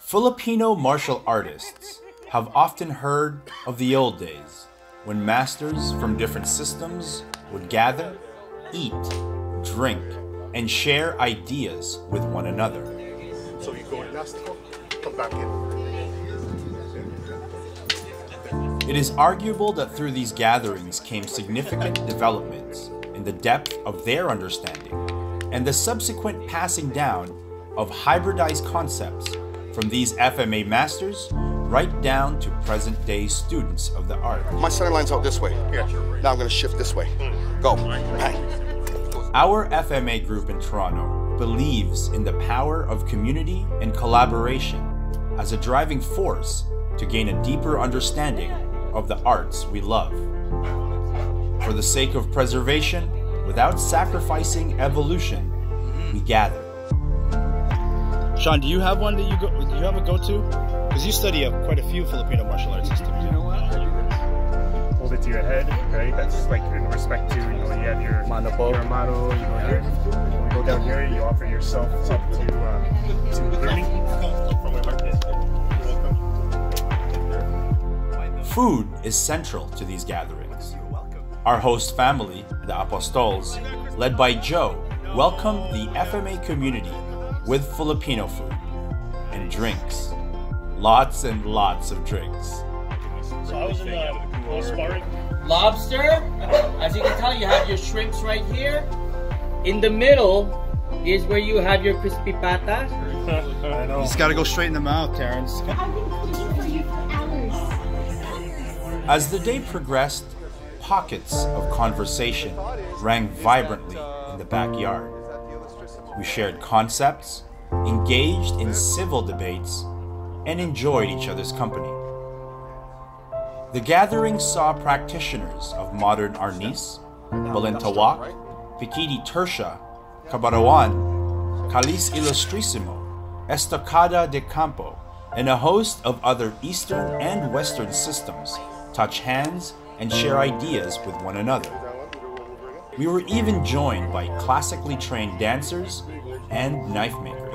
Filipino martial artists have often heard of the old days when masters from different systems would gather, eat, drink, and share ideas with one another. So you go in last, come back in. It is arguable that through these gatherings came significant developments in the depth of their understanding and the subsequent passing down of hybridized concepts from these FMA masters right down to present-day students of the art. My center line's out this way. Yeah. Now I'm going to shift this way. Go. Bang. Our FMA group in Toronto believes in the power of community and collaboration as a driving force to gain a deeper understanding of the arts we love. For the sake of preservation, without sacrificing evolution, we gather. Sean, do you have one that you have a go-to? Because you study quite a few Filipino martial arts systems. You know what? Hold it to your head, right? That's like in respect to, you know, you have your mano, you go here. When you go down here, you offer yourself up to learning. Food is central to these gatherings. Our host family, the Apostols, led by Joe, welcomed the FMA community with Filipino food and drinks. Lots and lots of drinks. So I was in the sparring. Lobster, as you can tell, you have your shrimps right here. In the middle is where you have your crispy pata. I know. You just gotta go straight in the mouth, Terrence. I've been cooking for you for hours. As the day progressed, pockets of conversation rang vibrantly in the backyard. We shared concepts, engaged in civil debates, and enjoyed each other's company. The gathering saw practitioners of modern arnis, balintawak, pikiti tercia, kabarawan, kalis ilustrisimo, estocada de campo, and a host of other Eastern and Western systems touch hands and share ideas with one another. We were even joined by classically trained dancers and knife makers.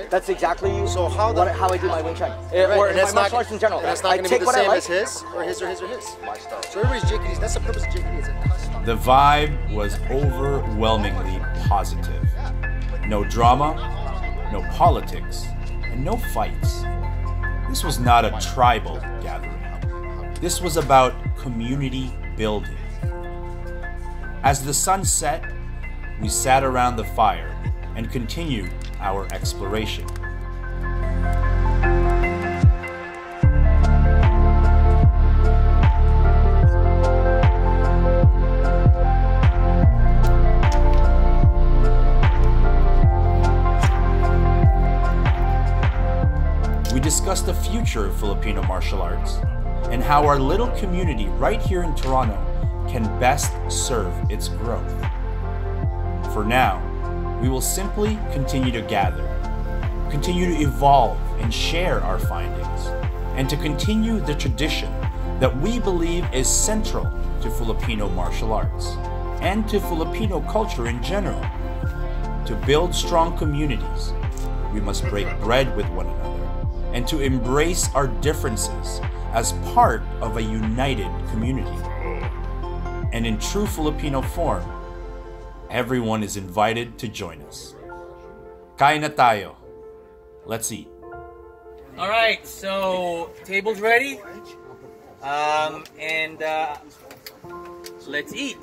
That's exactly So how I do my wing chun. Right, Or and my that's martial not, arts in general. and that's not going to be the same as his, or his, or his, or his. My style. So everybody's JKDs. That's the purpose of JKD. It's a custom. The vibe was overwhelmingly positive. No drama, no politics, and no fights. This was not a tribal gathering. This was about community building. As the sun set, we sat around the fire and continued our exploration. We discussed the future of Filipino martial arts and how our little community right here in Toronto can best serve its growth. For now, we will simply continue to gather, continue to evolve and share our findings, and to continue the tradition that we believe is central to Filipino martial arts and to Filipino culture in general. To build strong communities, we must break bread with one another and to embrace our differences as part of a united community. And in true Filipino form, everyone is invited to join us. Kain na tayo. Let's eat. All right, so table's ready, let's eat.